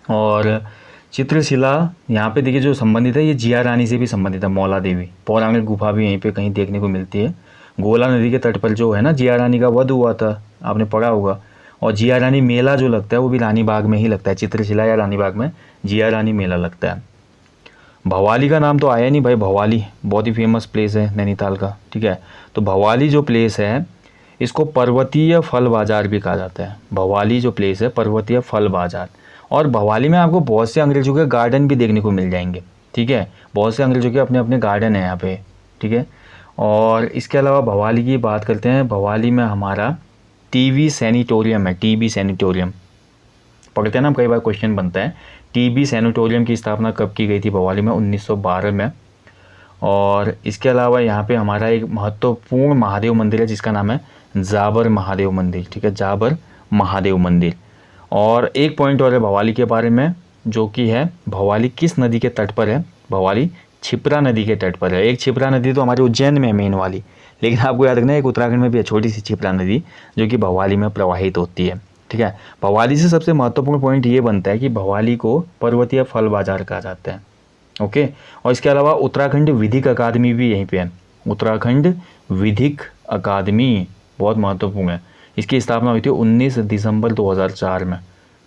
और चित्रशिला यहाँ पे देखिए जो संबंधित है ये जिया रानी से भी संबंधित है, मौला देवी। पौराणिक गुफा भी यहीं पे कहीं देखने को मिलती है। गोला नदी के तट पर जो है ना जिया रानी का वध हुआ था, आपने पढ़ा होगा। और जिया रानी मेला जो लगता है वो भी रानी बाग में ही लगता है, चित्रशिला या रानी बाग में जिया रानी मेला लगता है। भवाली का नाम तो आया नहीं भाई, भवाली बहुत ही फेमस प्लेस है नैनीताल का, ठीक है। तो भवाली जो प्लेस है इसको पर्वतीय फल बाजार भी कहा जाता है। भवाली जो प्लेस है पर्वतीय फल बाजार। और भवाली में आपको बहुत से अंग्रेजों के गार्डन भी देखने को मिल जाएंगे, ठीक है, बहुत से अंग्रेजों के अपने अपने गार्डन हैं यहाँ पे, ठीक है। और इसके अलावा भवाली की बात करते हैं, भवाली में हमारा TB सैनिटोरियम है, TB सैनिटोरियम पढ़ते हैं ना, कई बार क्वेश्चन बनता है। TB सैनिटोरियम की स्थापना कब की गई थी भवाली में? 1912 में। और इसके अलावा यहाँ पे हमारा एक महत्वपूर्ण महादेव मंदिर है जिसका नाम है जाबर महादेव मंदिर, ठीक है, जाबर महादेव मंदिर। और एक पॉइंट और है भवाली के बारे में, जो कि है भवाली किस नदी के तट पर है? भवाली छिप्रा नदी के तट पर है। एक छिप्रा नदी तो हमारे उज्जैन में है मेन वाली, लेकिन आपको याद रखना है एक उत्तराखंड में भी है छोटी सी छिप्रा नदी जो कि भवाली में प्रवाहित होती है, ठीक है। भवाली से सबसे महत्वपूर्ण पॉइंट ये बनता है कि भवाली को पर्वतीय फल बाजार कहा जाता है, ओके। और इसके अलावा उत्तराखंड विधिक अकादमी भी यहीं पे है, उत्तराखंड विधिक अकादमी बहुत महत्वपूर्ण है। इसकी स्थापना हुई थी 19 दिसंबर 2004 में,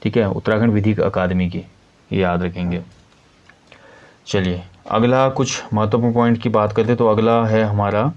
ठीक है, उत्तराखंड विधिक अकादमी की, याद रखेंगे। चलिए अगला कुछ महत्वपूर्ण पॉइंट की बात करते तो अगला है हमारा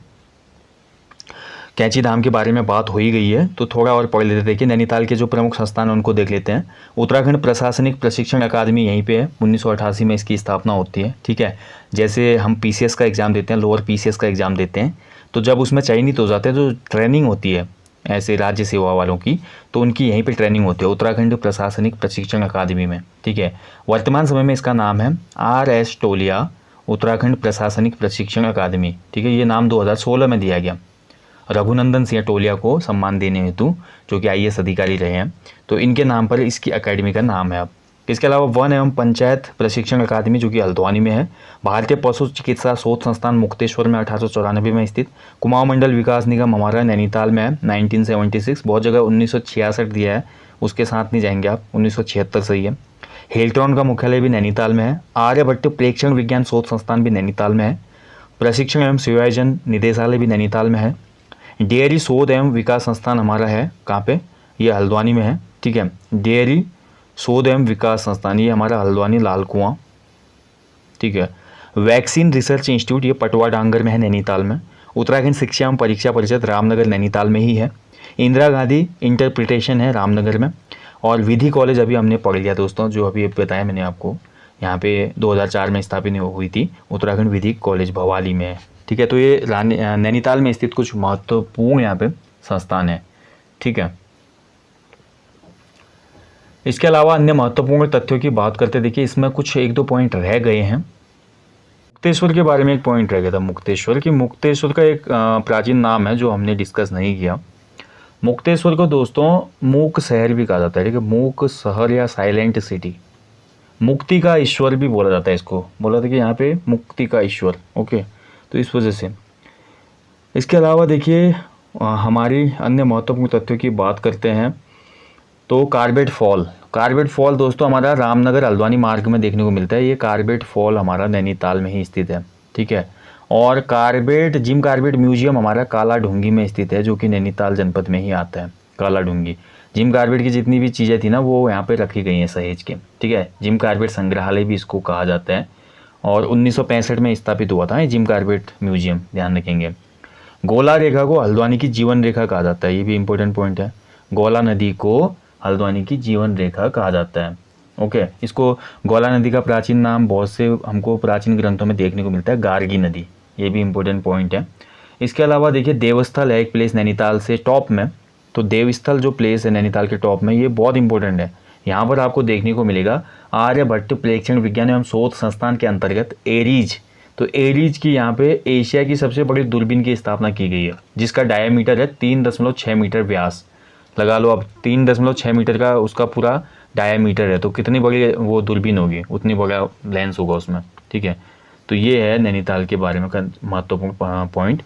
कैंची धाम के बारे में बात हो ही गई है तो थोड़ा और पढ़ लेते। देखिए नैनीताल के जो प्रमुख संस्थान हैं उनको देख लेते हैं। उत्तराखंड प्रशासनिक प्रशिक्षण अकादमी यहीं पे है, 1988 में इसकी स्थापना होती है, ठीक है। जैसे हम PCS का एग्ज़ाम देते हैं, लोअर PCS का एग्ज़ाम देते हैं, तो जब उसमें चयनित हो जाते हैं तो ट्रेनिंग होती है ऐसे राज्य सेवा वालों की, तो उनकी यहीं पर ट्रेनिंग होती है उत्तराखंड प्रशासनिक प्रशिक्षण अकादमी में, ठीक है। वर्तमान समय में इसका नाम है RS टोलिया उत्तराखंड प्रशासनिक प्रशिक्षण अकादमी, ठीक है। ये नाम 2016 में दिया गया रघुनंदन सिंह टोलिया को सम्मान देने हेतु, जो कि IAS अधिकारी रहे हैं, तो इनके नाम पर इसकी अकेडमी का नाम है अब। इसके अलावा वन एवं पंचायत प्रशिक्षण अकादमी जो कि हल्द्वानी में है। भारतीय पशु चिकित्सा शोध संस्थान मुक्तेश्वर में 1894 में स्थित। कुमाऊं मंडल विकास निगम हमारा नैनीताल में है 1976, बहुत जगह 1966 दिया है, उसके साथ नहीं जाएंगे आप, 1976 सही है। हिल्टन का मुख्यालय भी नैनीताल में है। आर्यभट्ट प्रेक्षण विज्ञान शोध संस्थान भी नैनीताल में है। प्रशिक्षण एवं सेवायोजन निदेशालय भी नैनीताल में है। डेयरी शोध एवं विकास संस्थान हमारा है कहाँ पे, ये हल्द्वानी में है। ठीक है, डेयरी शोध एवं विकास संस्थान ये हमारा हल्द्वानी लाल कुआं। ठीक है, वैक्सीन रिसर्च इंस्टीट्यूट ये पटवा डांगर में है नैनीताल में। उत्तराखंड शिक्षा एवं परीक्षा परिषद रामनगर नैनीताल में ही है। इंदिरा गांधी इंटरप्रिटेशन है रामनगर में। और विधि कॉलेज अभी हमने पढ़ लिया दोस्तों, जो अभी बताया मैंने आपको, यहाँ पे 2004 में स्थापित हुई थी उत्तराखंड विधि कॉलेज भवाली में है। ठीक है, तो ये नैनीताल में स्थित कुछ महत्वपूर्ण यहाँ पे संस्थान है। ठीक है, इसके अलावा अन्य महत्वपूर्ण तथ्यों की बात करते देखिए, इसमें कुछ एक दो पॉइंट रह गए हैं। मुक्तेश्वर के बारे में एक पॉइंट रह गया था, मुक्तेश्वर का एक प्राचीन नाम है जो हमने डिस्कस नहीं किया। मुक्तेश्वर को दोस्तों मूक शहर भी कहा जाता है। ठीक है, मूक शहर या साइलेंट सिटी, मुक्ति का ईश्वर भी बोला जाता है इसको। बोला था कि यहाँ पे मुक्ति का ईश्वर। ओके, तो इस वजह से। इसके अलावा देखिए हमारी अन्य महत्वपूर्ण तथ्यों की बात करते हैं तो कार्बेट फॉल दोस्तों हमारा रामनगर हल्द्वानी मार्ग में देखने को मिलता है। ये कार्बेट फॉल हमारा नैनीताल में ही स्थित है। ठीक है, और जिम कार्बेट म्यूजियम हमारा काला ढूंगी में स्थित है, जो कि नैनीताल जनपद में ही आता है। काला ढूंगी जिम कार्बेट की जितनी भी चीज़ें थी ना वो यहाँ पे रखी गई हैं सहेज के। ठीक है, जिम कार्बेट संग्रहालय भी इसको कहा जाता है और 1965 में स्थापित हुआ था ये जिम कार्बेट म्यूजियम, ध्यान रखेंगे। गोला रेखा को हल्द्वानी की जीवन रेखा कहा जाता है, ये भी इंपॉर्टेंट पॉइंट है। गोला नदी को हल्द्वानी की जीवन रेखा कहा जाता है। ओके, इसको गोला नदी का प्राचीन नाम बहुत से हमको प्राचीन ग्रंथों में देखने को मिलता है, गार्गी नदी, ये भी इंपॉर्टेंट पॉइंट है। इसके अलावा देखिए देवस्थल है एक प्लेस नैनीताल से टॉप में, तो देवस्थल जो प्लेस है नैनीताल के टॉप में, ये बहुत इंपॉर्टेंट है। यहाँ पर आपको देखने को मिलेगा आर्यभट्ट प्रेक्षण विज्ञान एवं शोध संस्थान के अंतर्गत एरीज, तो एरीज की यहाँ पे एशिया की सबसे बड़ी दूरबीन की स्थापना की गई है, जिसका डायमीटर है 3.6 मीटर व्यास। लगा लो अब 3.6 मीटर का उसका पूरा डायमीटर है, तो कितनी बड़ी वो दूरबीन होगी, उतनी बड़ा लेंस होगा उसमें। ठीक है, तो ये है नैनीताल के बारे में का महत्वपूर्ण पॉइंट।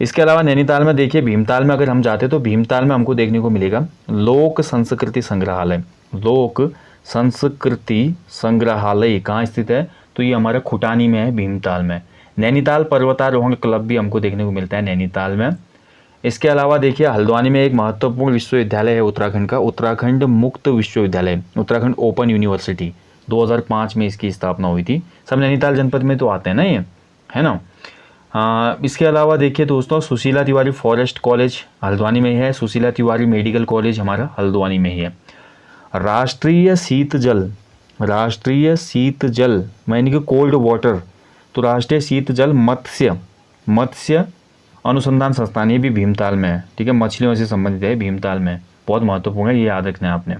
इसके अलावा नैनीताल में देखिए भीमताल में अगर हम जाते तो भीमताल में हमको देखने को मिलेगा लोक संस्कृति संग्रहालय। लोक संस्कृति संग्रहालय कहाँ स्थित है, तो ये हमारा खुटानी में है, भीमताल में। नैनीताल पर्वतारोहण क्लब भी हमको देखने को मिलता है नैनीताल में। इसके अलावा देखिए हल्द्वानी में एक महत्वपूर्ण विश्वविद्यालय है उत्तराखंड का, उत्तराखंड मुक्त विश्वविद्यालय, उत्तराखंड ओपन यूनिवर्सिटी। 2005 में इसकी स्थापना हुई थी। सब नैनीताल जनपद में तो आते हैं ना ये, है ना। इसके अलावा देखिए दोस्तों सुशीला तिवारी फॉरेस्ट कॉलेज हल्द्वानी में ही है। सुशीला तिवारी मेडिकल कॉलेज हमारा हल्द्वानी में ही है। राष्ट्रीय शीत जल यानी कि कोल्ड वाटर, तो राष्ट्रीय शीत जल मत्स्य अनुसंधान संस्थान ये भी भीमताल में है। ठीक है, मछलियों से संबंधित है, भीमताल में, बहुत महत्वपूर्ण है, ये याद रखना है आपने।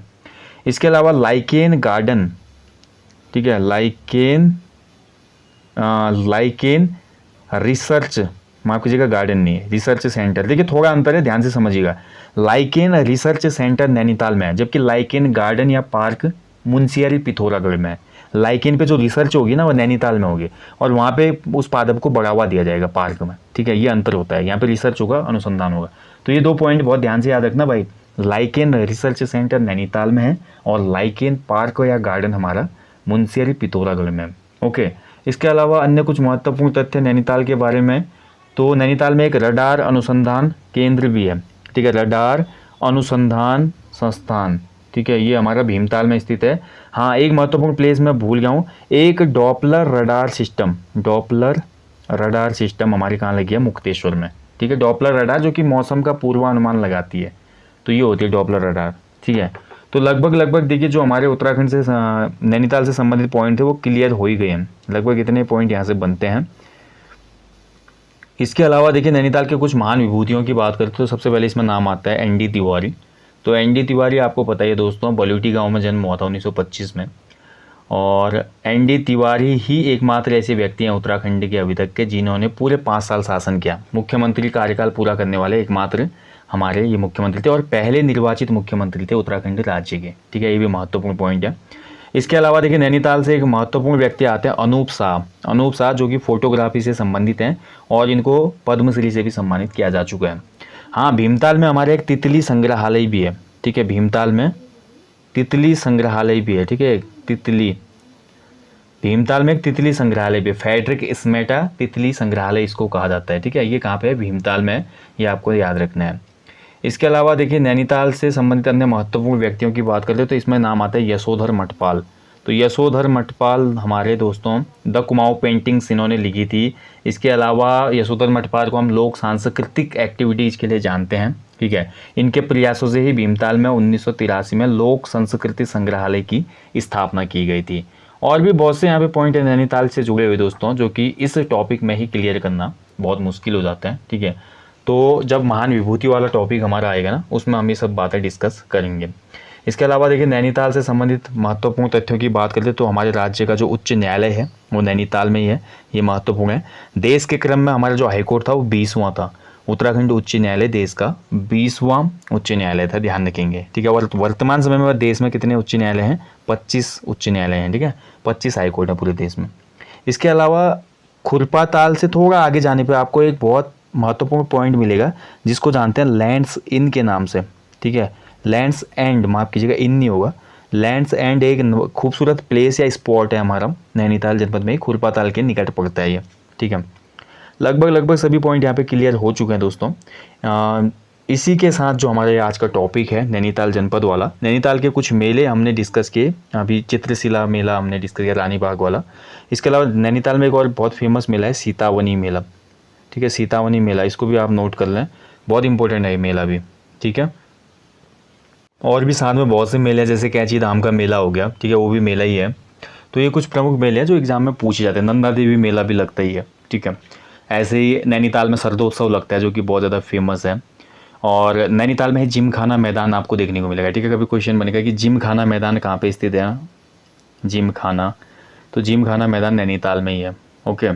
इसके अलावा लाइकेन गार्डन, ठीक है, लाइकेन रिसर्च, माफ कीजिएगा गार्डन नहीं है, रिसर्च सेंटर। देखिए थोड़ा अंतर है, ध्यान से समझिएगा। लाइकेन रिसर्च सेंटर नैनीताल में है, जबकि लाइकेन गार्डन या पार्क मुंशियारी पिथौरागढ़ में है। लाइकेन पे जो रिसर्च होगी ना वो नैनीताल में होगी, और वहाँ पे उस पादप को बढ़ावा दिया जाएगा पार्क में। ठीक है, ये अंतर होता है, यहाँ पे रिसर्च होगा, अनुसंधान होगा। तो ये 2 पॉइंट बहुत ध्यान से याद रखना भाई। लाइकेन रिसर्च सेंटर नैनीताल में है और लाइकेन पार्क या गार्डन हमारा मुंशियारी पिथौरागढ़ में है। ओके, इसके अलावा अन्य कुछ महत्वपूर्ण तथ्य नैनीताल के बारे में, तो नैनीताल में एक रडार अनुसंधान केंद्र भी है। ठीक है, रडार अनुसंधान संस्थान, ठीक है, ये हमारा भीमताल में स्थित है। हाँ, एक महत्वपूर्ण प्लेस मैं भूल गया हूँ, एक डॉपलर रडार सिस्टम हमारे कहाँ लगी है, मुक्तेश्वर में। ठीक है, डॉपलर रडार जो कि मौसम का पूर्वानुमान लगाती है, तो ये होती है डॉपलर रडार। ठीक है, तो लगभग देखिए जो हमारे उत्तराखंड से नैनीताल से संबंधित पॉइंट थे वो क्लियर हो ही गए हैं। लगभग इतने पॉइंट यहाँ से बनते हैं। इसके अलावा देखिए नैनीताल के कुछ महान विभूतियों की बात करते तो सबसे पहले इसमें नाम आता है एन डी तिवारी। तो एन डी तिवारी आपको पता ही है दोस्तों, बलूटी गांव में जन्म हुआ था 1925 में, और एन डी तिवारी ही एकमात्र ऐसे व्यक्ति हैं उत्तराखंड के अभी तक के जिन्होंने पूरे 5 साल शासन किया। मुख्यमंत्री कार्यकाल पूरा करने वाले एकमात्र हमारे ये मुख्यमंत्री थे और पहले निर्वाचित मुख्यमंत्री थे उत्तराखंड राज्य के। ठीक है, ये भी महत्वपूर्ण पॉइंट है। इसके अलावा देखिए नैनीताल से एक महत्वपूर्ण व्यक्ति आते हैं अनूप शाह जो कि फोटोग्राफी से संबंधित हैं और इनको पद्मश्री से भी सम्मानित किया जा चुका है। हाँ, भीमताल में हमारे एक तितली संग्रहालय भी है। ठीक है, भीमताल में तितली संग्रहालय भी है। ठीक है, तितली, भीमताल में एक तितली संग्रहालय भी, फ्रेडरिक स्मेटा तितली संग्रहालय इसको कहा जाता है। ठीक है, ये कहाँ पे है? भीमताल में है, ये आपको याद रखना है। इसके अलावा देखिए नैनीताल से संबंधित अन्य महत्वपूर्ण व्यक्तियों की बात करते हैं तो इसमें नाम आता है यशोधर मठपाल। तो यशोधर मठपाल हमारे दोस्तों द कुमाऊं पेंटिंग्स इन्होंने लिखी थी। इसके अलावा यशोधर मठपाल को हम लोक सांस्कृतिक एक्टिविटीज़ के लिए जानते हैं। ठीक है, इनके प्रयासों से ही भीमताल में 1983 में लोक संस्कृति संग्रहालय की स्थापना की गई थी। और भी बहुत से यहाँ पे पॉइंट है नैनीताल से जुड़े हुए दोस्तों, जो कि इस टॉपिक में ही क्लियर करना बहुत मुश्किल हो जाता है। ठीक है, तो जब महान विभूति वाला टॉपिक हमारा आएगा ना, उसमें हम ये सब बातें डिस्कस करेंगे। इसके अलावा देखिए नैनीताल से संबंधित महत्वपूर्ण तथ्यों की बात करते तो हमारे राज्य का जो उच्च न्यायालय है वो नैनीताल में ही है, ये महत्वपूर्ण है। देश के क्रम में हमारा जो हाईकोर्ट था वो 20वां था। उत्तराखंड उच्च न्यायालय देश का 20वां उच्च न्यायालय था, ध्यान रखेंगे। ठीक है, और वर्तमान समय में देश में कितने उच्च न्यायालय हैं? 25 उच्च न्यायालय हैं। ठीक है, 25 हाईकोर्ट है पूरे देश में। इसके अलावा खुरपा ताल से थोड़ा आगे जाने पर आपको एक बहुत महत्वपूर्ण पॉइंट मिलेगा जिसको जानते हैं लैंड्स इन के नाम से। ठीक है, लैंड्स एंड, माफ़ कीजिएगा इन नहीं होगा, लैंड्स एंड एक खूबसूरत प्लेस या स्पॉट है हमारा नैनीताल जनपद में, खुरपा ताल के निकट पड़ता है ये। ठीक है, लगभग सभी पॉइंट यहाँ पे क्लियर हो चुके हैं दोस्तों। इसी के साथ जो हमारे आज का टॉपिक है नैनीताल जनपद वाला, नैनीताल के कुछ मेले हमने डिस्कस किए। अभी चित्रशिला मेला हमने डिस्कस किया, रानी बाग वाला। इसके अलावा नैनीताल में एक और बहुत फेमस मेला है सीतावनी मेला। ठीक है, सीतावनी मेला, इसको भी आप नोट कर लें, बहुत इंपॉर्टेंट है ये मेला भी। ठीक है, और भी साथ में बहुत से मेले हैं, जैसे कैंची धाम का मेला हो गया। ठीक है, वो भी मेला ही है। तो ये कुछ प्रमुख मेले हैं जो एग्जाम में पूछे जाते हैं। नंदा देवी मेला भी लगता ही है। ठीक है, ऐसे ही नैनीताल में सरदोत्सव लगता है जो कि बहुत ज़्यादा फेमस है। और नैनीताल में जिमखाना मैदान आपको देखने को मिलेगा। ठीक है, कभी क्वेश्चन बनेगा कि जिमखाना मैदान कहाँ पे स्थित है? जिमखाना, तो जिमखाना मैदान नैनीताल में ही है। ओके,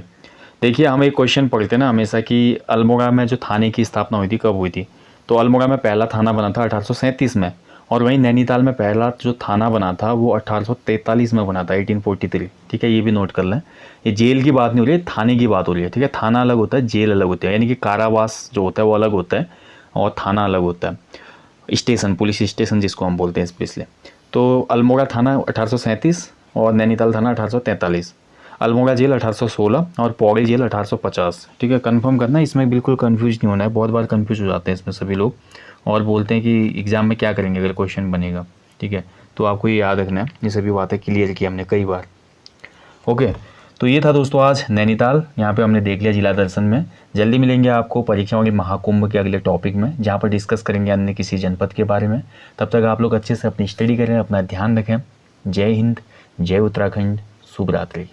देखिए हम एक क्वेश्चन पढ़ते ना हमेशा कि अल्मोड़ा में जो थाने की स्थापना हुई थी कब हुई थी? तो अल्मोड़ा में पहला थाना बना था 1837 में, और वहीं नैनीताल में पहला जो थाना बना था वो 1843 में बना था, 1843। ठीक है, ये भी नोट कर लें। ये जेल की बात नहीं हो रही है, थाने की बात हो रही है। ठीक है, थाना अलग होता है, जेल अलग होता है, यानी कि कारावास जो होता है वो अलग होता है और थाना अलग होता है। स्टेशन, पुलिस स्टेशन जिसको हम बोलते हैं स्पेशली। तो अल्मोड़ा थाना 1837 और नैनीताल थाना 1843। अल्मोड़ा जेल 1816 और पौड़ी जेल 1850। ठीक है, कंफर्म करना, इसमें बिल्कुल कंफ्यूज नहीं होना है। बहुत बार कंफ्यूज हो जाते हैं इसमें सभी लोग और बोलते हैं कि एग्ज़ाम में क्या करेंगे अगर क्वेश्चन बनेगा। ठीक है, तो आपको ये याद रखना है, ये सभी बातें क्लियर की हमने कई बार। ओके, तो ये था दोस्तों आज नैनीताल, यहाँ पे हमने देख लिया जिला दर्शन में। जल्दी मिलेंगे आपको परीक्षाओं के महाकुंभ के अगले टॉपिक में, जहाँ पर डिस्कस करेंगे अन्य किसी जनपद के बारे में। तब तक आप लोग अच्छे से अपनी स्टडी करें, अपना ध्यान रखें। जय हिंद, जय उत्तराखंड, शुभ रात्रि।